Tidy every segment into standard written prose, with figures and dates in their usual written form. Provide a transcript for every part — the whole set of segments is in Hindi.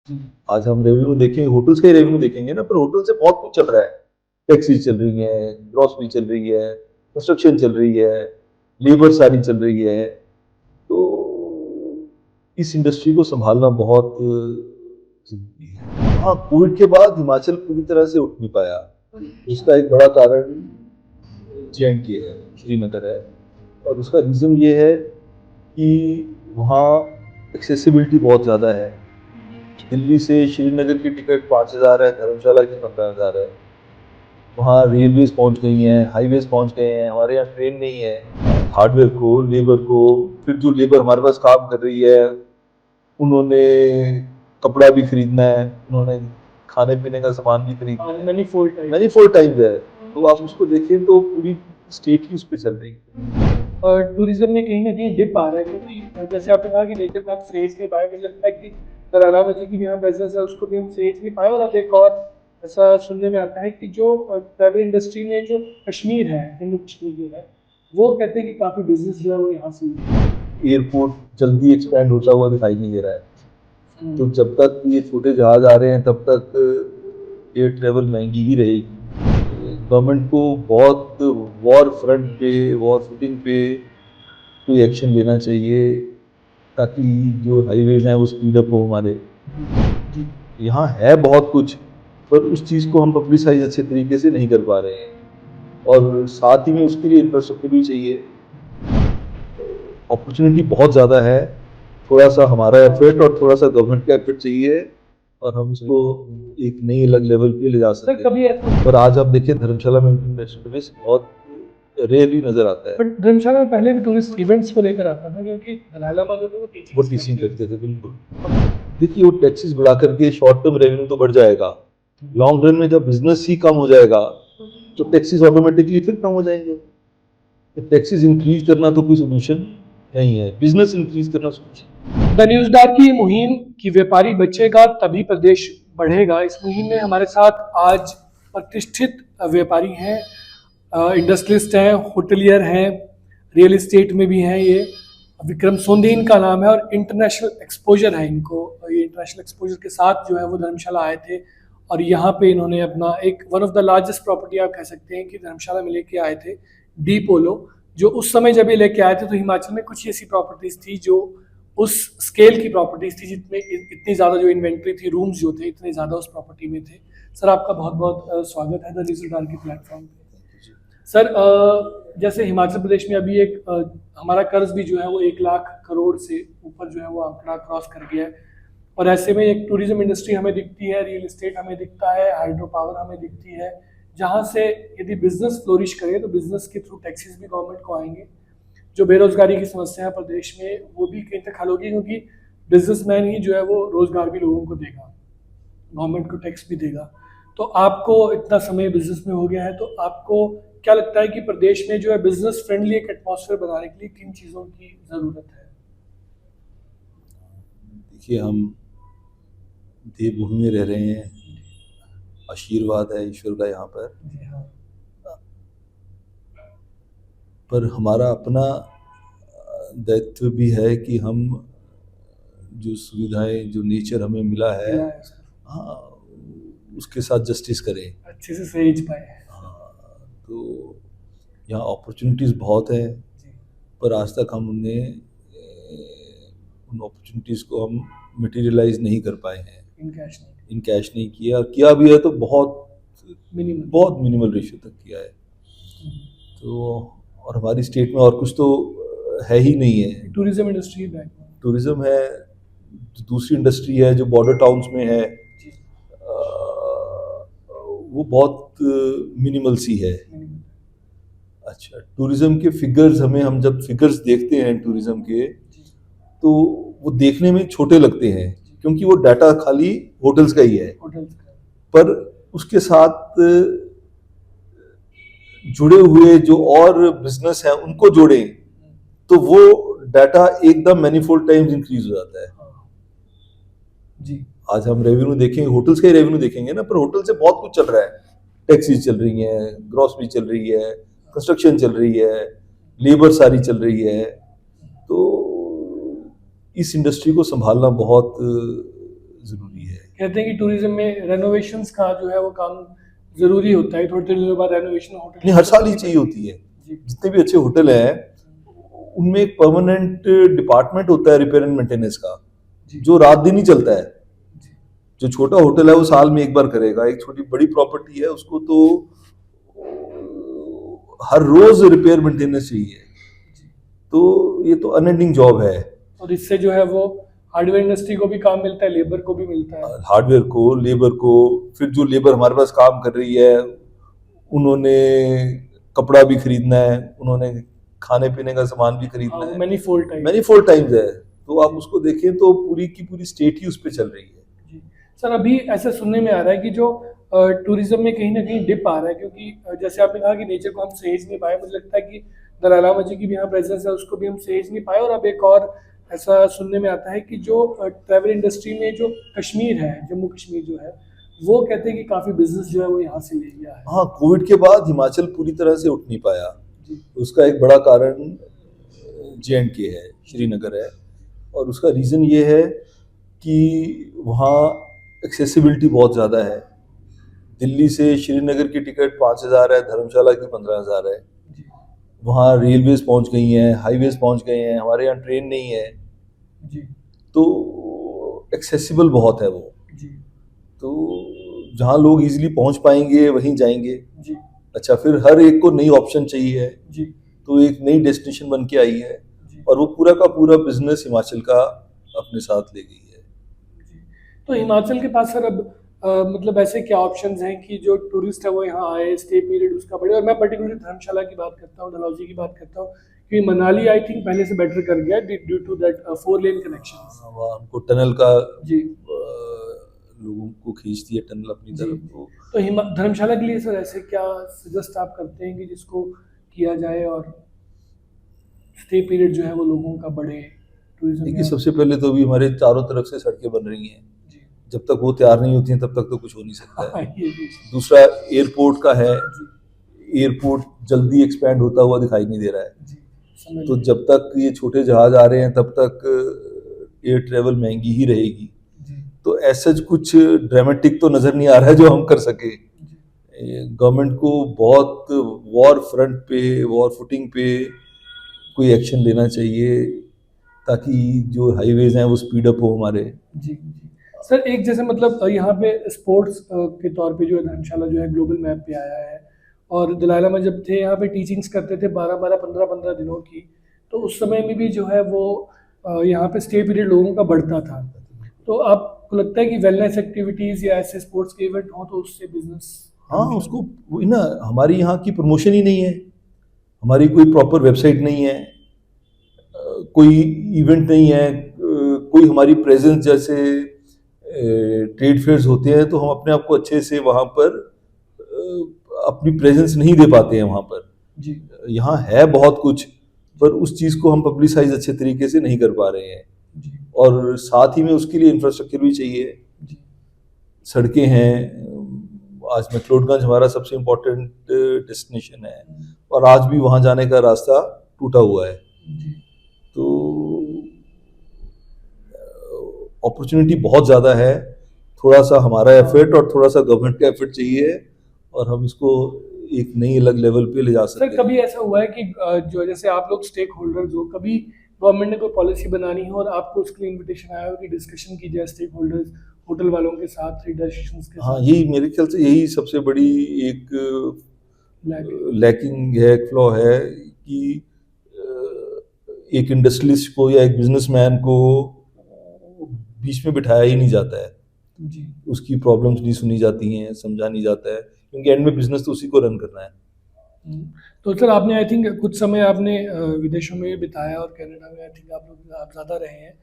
आज हम रेवेन्यू देखें, होटल्स का ही रेवेन्यू देखेंगे ना, पर होटल से बहुत कुछ चल रहा है। टैक्सी चल रही है, ग्रॉसरी चल रही है, कंस्ट्रक्शन चल रही है, लेबर सारी चल रही है। तो इस इंडस्ट्री को संभालना बहुत जरूरी है। हाँ, कोविड के बाद हिमाचल पूरी तरह से उठ नहीं पाया। उसका एक बड़ा कारण जे है, श्रीनगर है। और उसका रीज़न ये है कि वहाँ एक्सेसिबिलिटी बहुत ज़्यादा है। दिल्ली से श्रीनगर की टिकट 5,000 है, धर्मशाला की 15,000 है। वहाँ रेलवेज पहुँच गई हैं, हाईवेज पहुँच गए हैं, हमारे यहाँ ट्रेन नहीं है। हार्डवेयर को, लेबर को, फिर जो लेबर हमारे पास काम कर रही है, उन्होंने कपड़ा भी खरीदना है, उन्होंने खाने पीने का सामान भी खरीदना है, मैनी फोर टाइम्स है। तो आप उसको देखें तो पूरी स्टेट ही उस पर चल रही है। और टूरिज्म में कहीं ना कहीं डिप आ रहा है, क्योंकि जैसे आपने कहा कि लेटर आप फ्रेज नहीं पाए, मुझे लगता है कि दलाला मजी की भी यहाँ बिजनेस है उसको भी हम फ्रेज नहीं पाए। और अब एक और ऐसा सुनने में आता है कि जो ट्रैवल इंडस्ट्री में जो कश्मीर है, हिंदू कश्मीर जो है, वो कहते हैं कि काफ़ी बिजनेस जो है वो यहाँ से हुआ है। एयरपोर्ट जल्दी एक्सपैंड होता हुआ दिखाई नहीं दे रहा है। तो जब तक ये छोटे जहाज आ रहे हैं तब तक एयर ट्रेवल महंगी ही रहेगी। गवर्नमेंट को बहुत वॉर फ्रंट पे, वॉर फुटिंग पे कोई एक्शन लेना चाहिए, ताकि जो हाईवेज हैं वो स्पीड अप हो हमारे। यहाँ है बहुत कुछ, पर उस चीज़ को हम पब्लिसाइज अच्छे तरीके से नहीं कर पा रहे हैं। और साथ ही में उसके लिए इंफ्रास्ट्रक्चर भी चाहिए। अपॉर्चुनिटी बहुत ज़्यादा है, थोड़ा सा हमारा एफर्ट और थोड़ा सा गवर्नमेंट का एफर्ट चाहिए, और हम इसको एक नई अलग लेवल पे ले जा सकते हैं। कभी ऐसा पर आज आप देखिए धर्मशाला में टूरिस्ट बहुत रेयरली नजर आता है। बट धर्मशाला में पहले भी टूरिस्ट इवेंट्स को लेकर आता था, क्योंकि दलाला मजी तो वो टीचिंग करते थे, बिल्कुल। देखिए, वो टैक्सेस बढ़ा करके शॉर्ट टर्म रेवेन्यू तो बढ़ जाएगा, लॉन्ग रन में जब बिजनेस ही कम हो जाएगा तो टैक्सेस ऑटोमेटिकली फिर कम हो जाएंगे। टैक्सेस इंक्रीज करना तो कोई सोल्यूशन नहीं है, बिजनेस इंक्रीज करना सोल्यूशन। द न्यूज़दार की मुहिम कि व्यापारी बचेगा तभी प्रदेश बढ़ेगा, इस मुहिम में हमारे साथ आज प्रतिष्ठित व्यापारी हैं, इंडस्ट्रियलिस्ट हैं, होटलियर हैं, रियल इस्टेट में भी हैं। ये विक्रम सोंधी इनका नाम है और इंटरनेशनल एक्सपोजर है इनको। ये इंटरनेशनल एक्सपोजर के साथ जो है वो धर्मशाला आए थे और यहाँ पे इन्होंने अपना एक one of the largest property आप कह सकते हैं कि धर्मशाला में लेके आए थे, डी पोलो। जो उस समय जब ये लेके आए थे तो हिमाचल में कुछ ऐसी प्रॉपर्टीज थी जो उस स्केल की प्रॉपर्टीज थी, जितने इतनी ज़्यादा जो इन्वेंट्री थी, रूम्स जो थे इतने ज़्यादा उस प्रॉपर्टी में थे। सर आपका बहुत बहुत स्वागत है द न्यूज़दार के प्लेटफॉर्म पे। सर जैसे हिमाचल प्रदेश में अभी एक हमारा कर्ज भी जो है वो 1 लाख करोड़ से ऊपर जो है वो आंकड़ा क्रॉस कर गया है। और ऐसे में एक टूरिज्म इंडस्ट्री हमें दिखती है, रियल एस्टेट हमें दिखता है, हाइड्रो पावर हमें दिखती है, जहाँ से यदि बिजनेस फ्लोरिश करे तो बिजनेस के थ्रू टैक्सेस भी गवर्नमेंट को आएंगे। जो बेरोजगारी की समस्या है प्रदेश में वो भी कहीं तक हल होगी, क्योंकि बिजनेसमैन ही जो है वो रोजगार भी लोगों को देगा, गवर्नमेंट को टैक्स भी देगा। तो आपको इतना समय बिजनेस में हो गया है, तो आपको क्या लगता है कि प्रदेश में जो है बिजनेस फ्रेंडली एक एटमॉस्फेयर बनाने के लिए किन चीज़ों की ज़रूरत है? देखिए, हम देवभूमि में रह रहे हैं, आशीर्वाद है ईश्वर का यहाँ पर। जी हाँ। पर हमारा अपना दायित्व भी है कि हम जो सुविधाएं, जो नेचर हमें मिला है, हाँ, उसके साथ जस्टिस करें, अच्छे से सहेज पाए। हाँ। तो यहाँ अपॉर्चुनिटीज़ बहुत हैं, पर आज तक हम उन्हें उन अपॉर्चुनिटीज़ को हम मटेरियलाइज नहीं कर पाए हैं, इन कैश नहीं किया, और किया भी है तो बहुत मिनिमल रेशियो तक किया है। तो और हमारी स्टेट में और कुछ तो है ही नहीं है। टूरिज्म इंडस्ट्री टूरिज्म है, दूसरी इंडस्ट्री है जो बॉर्डर टाउन्स में है, वो बहुत मिनिमल सी है। अच्छा, टूरिज्म के फिगर्स, हम जब फिगर्स देखते हैं टूरिज्म के, तो वो देखने में छोटे लगते हैं, क्योंकि वो डाटा खाली होटल्स का ही है। पर उसके साथ जुड़े हुए जो और बिजनेस हैं उनको जोड़ें तो वो डाटा एकदम मैनीफोल्ड टाइम्स इंक्रीज हो जाता है। जी। आज हम रेवेन्यू देखेंगे, होटल्स का ही रेवेन्यू देखेंगे ना, पर होटल से बहुत कुछ चल रहा है। टैक्सीज चल रही हैं, ग्रॉसरी चल रही है, कंस्ट्रक्शन चल रही है, लेबर सारी चल रही है। तो इस इंडस्ट्री को संभालना बहुत ज़रूरी है। कहते हैं कि टूरिज्म में रेनोवेशंस का जो है वो काम जरूरी होता है, थोड़े थोड़े दिनों बाद रेनोवेशन होटल नहीं, हर साल ही चाहिए होती है। जी जितने भी अच्छे होटल हैं उनमें एक परमानेंट डिपार्टमेंट होता है रिपेयर एंड मेंटेनेंस का, जी जो रात दिन ही चलता है। जी जो छोटा होटल है वो साल में एक बार करेगा, एक छोटी बड़ी प्रॉपर्टी है उसको तो हर रोज रिपेयर मेंटेनेंस चाहिए। जी। तो ये तो अनएंडिंग जॉब है। और इससे जो है वो हार्डवेयर इंडस्ट्री को भी काम मिलता है, लेबर को भी मिलता है। हार्डवेयर को, लेबर को, फिर जो लेबर हमारे पास काम कर रही है उन्होंने कपड़ा भी खरीदना है, उन्होंने खाने पीने का सामान भी हाँ, खरीदना वो है, many fold type. Many four times है। तो आप उसको देखें तो पूरी की पूरी स्टेट ही उस पर चल रही है। जी सर, अभी ऐसा सुनने में आ रहा है कि जो टूरिज्म में कहीं ना कहीं डिप आ रहा है, क्योंकि जैसे आपने कहा कि नेचर को हम सहेज नहीं पाए, मुझे लगता है कि दलाई लामा जी की भी यहाँ प्रेजेंस है, उसको भी हम सहेज नहीं पाए। और अब एक और ऐसा सुनने में आता है कि जो ट्रैवल इंडस्ट्री में जो कश्मीर है, जम्मू कश्मीर जो है, वो कहते हैं कि काफ़ी बिजनेस जो है वो यहाँ से ले लिया है। हाँ, कोविड के बाद हिमाचल पूरी तरह से उठ नहीं पाया। जी उसका एक बड़ा कारण JNK है, श्रीनगर है। और उसका रीज़न ये है कि वहाँ एक्सेसिबिलिटी बहुत ज़्यादा है। दिल्ली से श्रीनगर की टिकट 5,000 है, धर्मशाला की 15,000 है। जी वहाँ रेलवेज पहुँच गई हैं, हाईवेज पहुँच गए हैं, हमारे यहाँ ट्रेन नहीं है। जी तो एक्सेसिबल बहुत है वो। जी तो जहाँ लोग इजीली पहुँच पाएंगे वहीं जाएंगे। जी अच्छा, फिर हर एक को नई ऑप्शन चाहिए है, जी तो एक नई डेस्टिनेशन बन के आई है जी और वो पूरा का पूरा बिजनेस हिमाचल का अपने साथ ले गई है। जी। तो हिमाचल के पास सर अब मतलब ऐसे क्या ऑप्शंस हैं कि जो टूरिस्ट है वो यहाँ आए, स्टे पीरियड उसका बढ़े। और मैं पर्टिकुलरली धर्मशाला की बात करता हूँ, डलहौजी की बात करता हूँ, क्योंकि मनाली आई थिंक पहले से बेटर कर गया due to that 4 lane connections. वहाँ हमको टनल का जी लोगों को खींचती है टनल अपनी जी। तरफ। तो तो धर्मशाला के लिए सर ऐसे क्या सजेस्ट आप करते हैं कि जिसको किया जाए और स्टे पीरियड जो है वो लोगों का बढ़े टूरिज्म देखिए, में? सबसे पहले तो अभी हमारे चारों तरफ से सड़कें बन रही हैं। जी जब तक वो तैयार नहीं होती हैं तब तक तो कुछ हो नहीं सकता हाँ, है। ये भी। दूसरा एयरपोर्ट का है। जी एयरपोर्ट जल्दी एक्सपैंड होता हुआ दिखाई नहीं दे रहा है। जी समझ तो गए। जब तक ये छोटे जहाज आ रहे हैं तब तक एयर ट्रेवल महंगी ही रहेगी। जी तो ऐसा कुछ ड्रामेटिक तो नज़र नहीं आ रहा है जो हम कर सके। जी गवर्नमेंट को बहुत वॉर फ्रंट पे, वॉर फुटिंग पे कोई एक्शन लेना चाहिए ताकि जो हाईवेज हैं वो स्पीड अप हो हमारे। जी जी। सर एक जैसे मतलब यहाँ पे स्पोर्ट्स के तौर पे जो है धर्मशाला जो है ग्लोबल मैप पे आया है। और दलाई लामा जब थे यहाँ पे टीचिंग्स करते थे 12-12, 15-15 दिनों की, तो उस समय में भी जो है वो यहाँ पे स्टे पीरियड लोगों का बढ़ता था। तो आपको लगता है कि वेलनेस एक्टिविटीज़ या ऐसे स्पोर्ट्स के इवेंट हों तो उससे बिजनेस? हाँ, उसको वही ना, हमारी यहाँ की प्रमोशन ही नहीं है, हमारी कोई प्रॉपर वेबसाइट नहीं है, कोई इवेंट नहीं है, कोई हमारी प्रेजेंस जैसे ट्रेड फेयर्स होते हैं तो हम अपने आप को अच्छे से वहाँ पर अपनी प्रेजेंस नहीं दे पाते हैं वहाँ पर। जी यहाँ है बहुत कुछ, पर उस चीज़ को हम पब्लिसाइज अच्छे तरीके से नहीं कर पा रहे हैं। जी और साथ ही में उसके लिए इंफ्रास्ट्रक्चर भी चाहिए। जी सड़कें हैं। आज मैक्लोडगंज हमारा सबसे इम्पोर्टेंट डेस्टिनेशन है और आज भी वहाँ जाने का रास्ता टूटा हुआ है। जी तो अपॉर्चुनिटी बहुत ज़्यादा है। थोड़ा सा हमारा एफर्ट और थोड़ा सा गवर्नमेंट का एफर्ट चाहिए और हम इसको एक नई अलग लेवल पे ले जा सर सकते हैं। कभी ऐसा हुआ है कि जो जैसे आप लोग स्टेक होल्डर्स हो, कभी गवर्नमेंट ने कोई पॉलिसी बनानी हो और आपको उसके लिए इनविटेशन आया हो कि डिस्कशन की जाए स्टेक होल्डर्स, होटल वालों के साथ, रीडर एसोसिएशंस के हाँ, साथ? यही मेरे ख्याल से यही सबसे बड़ी एक Like, लैकिंग है, एक फ्लॉ है कि एक इंडस्ट्रियलिस्ट को या एक बिजनेसमैन को बीच में बिठाया ही नहीं जाता है। जी उसकी प्रॉब्लम्स नहीं सुनी जाती हैं, समझा नहीं जाता है, क्योंकि एंड में बिजनेस तो उसी को रन करना है। हम्म। तो सर आपने आई थिंक कुछ समय आपने विदेशों में भी बिताया और कनाडा में आई थिंक आप ज़्यादा रहे हैं।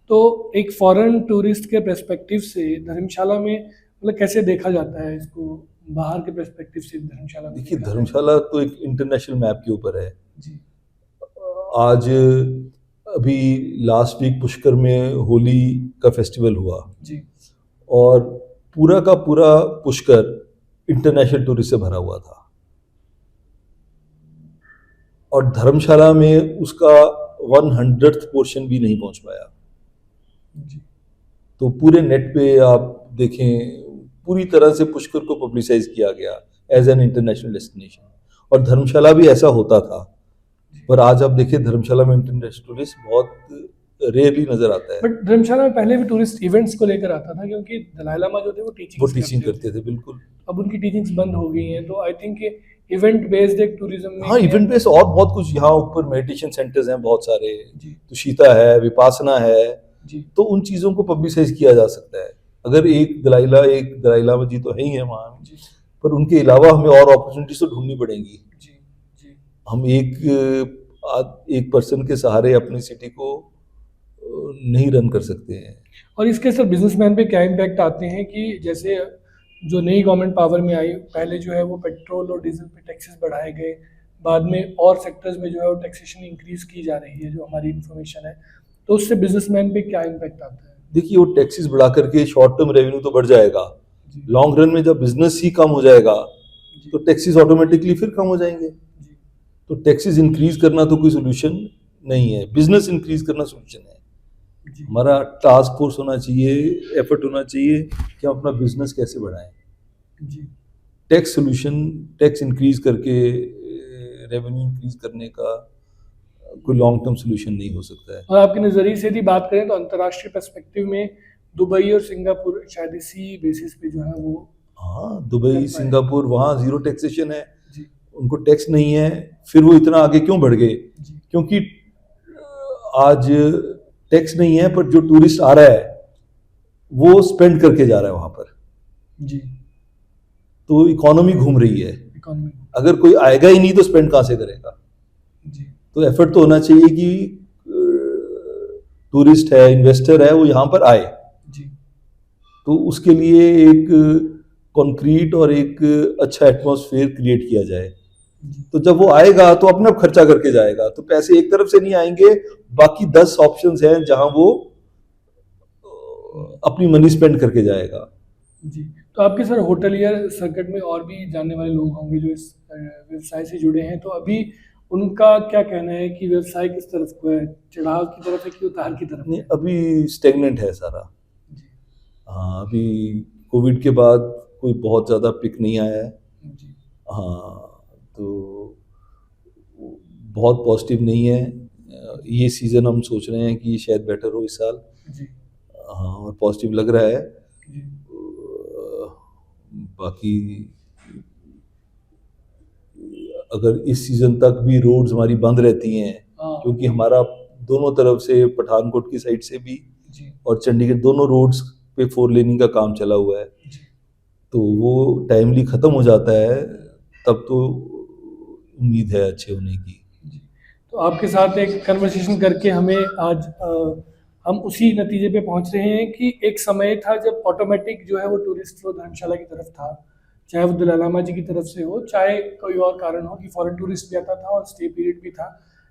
तो एक फॉरेन टूरिस्ट के पर्सपेक्टिव से धर्मशाला में मतलब कैसे देखा जाता है इसको, बाहर के पर्सपेक्टिव से धर्मशाला में देखिए, देखा जाए? धर्मशाला तो एक इंटरनेशनल मैप के ऊपर है। जी आज अभी लास्ट वीक पुष्कर में होली का फेस्टिवल हुआ जी और पूरा का पूरा पुष्कर इंटरनेशनल टूरिस्ट से भरा हुआ था और धर्मशाला में उसका 100th पोर्शन भी नहीं पहुंच पाया। जी तो पूरे नेट पे आप देखें पूरी तरह से पुष्कर को पब्लिसाइज किया गया एज एन इंटरनेशनल डेस्टिनेशन, और धर्मशाला भी ऐसा होता था। पर आज आप देखिए धर्मशाला में इंटरनेशनल टूरिस्ट बहुत रेयरली नजर आता है। बट धर्मशाला में पहले भी टूरिस्ट इवेंट्स को लेकर आता था, क्योंकि दलाई लामा जो थे वो टीचिंग करते थे, बिल्कुल। अब उनकी टीचिंग्स बंद हो गई हैं, तो आई थिंक इवेंट बेस्ड एक टूरिज्म में हाँ, इवेंट बेस्ड और बहुत कुछ, यहाँ ऊपर मेडिटेशन सेंटर्स हैं बहुत सारे, जी तुषिता है, विपासना है, जी तो उन चीज़ों को पब्लिसाइज किया जा सकता है। अगर एक दलाई लामा जी तो है ही है वहाँ, जी पर उनके अलावा हमें और अपॉर्चुनिटीज तो ढूंढनी पड़ेंगी। जी जी हम एक पर्सन के सहारे अपनी सिटी को नहीं रन कर सकते हैं। और इसके सर बिजनेसमैन पे क्या इम्पैक्ट आते हैं कि जैसे जो नई गवर्नमेंट पावर में आई, पहले जो है वो पेट्रोल और डीजल पे टैक्सेस बढ़ाए गए, बाद में और सेक्टर्स में जो है वो टैक्सेशन इंक्रीज की जा रही है, जो हमारी इन्फॉर्मेशन है, तो उससे बिजनेसमैन पे क्या इम्पैक्ट आता है? देखिए, वो टैक्सेस बढ़ा करके शॉर्ट टर्म रेवेन्यू तो बढ़ जाएगा, जी लॉन्ग रन में जब बिजनेस ही कम हो जाएगा जी तो टैक्सेस ऑटोमेटिकली फिर कम हो जाएंगे। जी तो टैक्सेस इंक्रीज करना तो कोई सोल्यूशन नहीं है, बिजनेस इंक्रीज करना सोल्यूशन है। जी हमारा टास्क फोर्स होना चाहिए, एफर्ट होना चाहिए कि हम अपना बिजनेस कैसे बढ़ाएं। जी टैक्स सोल्यूशन, टैक्स इंक्रीज करके रेवेन्यू इंक्रीज करने का कोई लॉन्ग टर्म सोल्यूशन नहीं हो सकता है। और आपके नज़रिए से यदि बात करें तो अंतर्राष्ट्रीय पर्सपेक्टिव में दुबई और सिंगापुर शायद इसी बेसिस पे जो है वो हाँ, कर दुबई, पाए। सिंगापुर, वहाँ जीरो टैक्सेशन है, जी उनको टैक्स नहीं है, फिर वो इतना आगे क्यों बढ़ गए? जी क्योंकि आज टैक्स नहीं है, पर जो टूरिस्ट आ रहा है वो स्पेंड करके जा रहा है वहां पर, जी तो इकोनॉमी घूम रही है। इकोनॉमी अगर कोई आएगा ही नहीं तो स्पेंड कहाँ से करेगा? जी तो एफर्ट तो होना चाहिए कि टूरिस्ट है, इन्वेस्टर है, वो यहाँ पर आए। जी तो उसके लिए एक कॉन्क्रीट और एक अच्छा एटमॉस्फेयर क्रिएट किया जाए। जी तो जब वो आएगा तो अपना खर्चा करके जाएगा, तो पैसे एक तरफ से नहीं आएंगे, बाकी 10 ऑप्शंस हैं जहां वो अपनी मनी स्पेंड करके जाएगा। जी। तो आपके सर होटलियर सर्किट में और भी जानने वाले लोग होंगे जो इस व्यवसाय से जुड़े हैं, तो अभी उनका क्या कहना है कि व्यवसाय किस तरफ को है, चढ़ाव की तरफ है कि उतार की तरफ नहीं, है? अभी स्टेगनेंट है सारा। जी हाँ, अभी कोविड के बाद कोई बहुत ज़्यादा पिक नहीं आया है। जी हाँ, तो बहुत पॉजिटिव नहीं है। ये सीज़न हम सोच रहे हैं कि शायद बेटर हो इस साल। जी हाँ, और पॉजिटिव लग रहा है। जी बाकी अगर इस सीज़न तक भी रोड्स हमारी बंद रहती हैं, हाँ क्योंकि हमारा दोनों तरफ से पठानकोट की साइड से भी जी और चंडीगढ़ दोनों रोड्स पे 4 लेनिंग का काम चला हुआ है, जी तो वो टाइमली ख़त्म हो जाता है, तब तो उम्मीद है अच्छे होने की। जी। तो आपके साथ एक कन्वर्सेशन करके हमें आज हम उसी नतीजे पे पहुंच रहे हैं कि एक समय था जब ऑटोमेटिक जो है वो टूरिस्ट फ्लो धर्मशाला की तरफ था, चाहे वो दलाई लामा जी की तरफ से हो, चाहे कोई और कारण हो कि फॉरेन टूरिस्ट भी आता था और स्टे पीरियड भी था।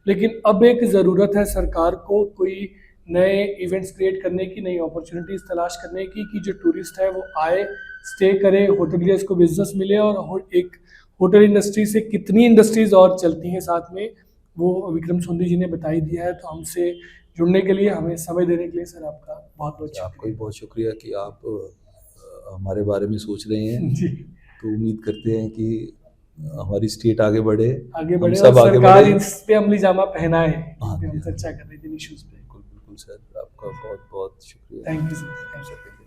लेकिन अब एक ज़रूरत है सरकार को कोई नए इवेंट्स क्रिएट करने की, नई अपॉर्चुनिटीज़ तलाश करने की कि जो टूरिस्ट है वो आए, स्टे करे, होटलियर्स को बिजनेस मिले, और एक होटल इंडस्ट्री से कितनी इंडस्ट्रीज़ और चलती हैं साथ में, वो विक्रम सोंधी जी ने बता ही दिया है। तो हमसे जुड़ने के लिए, हमें समय देने के लिए सर आपका बहुत बहुत आपका भी शुक्रिया। बहुत शुक्रिया कि आप हमारे बारे में सोच रहे हैं। जी तो उम्मीद करते हैं कि हमारी स्टेट आगे बढ़े, आगे हम बढ़े और सब आगे सरकार बढ़े। इस पे अमली जामा पहनाए, हाँ जिन पे हम जी, हाँ चर्चा जी। कर रहे थे इश्यूज पे। बिल्कुल बिल्कुल सर, आपका बहुत बहुत शुक्रिया। Thank you sir, thank you.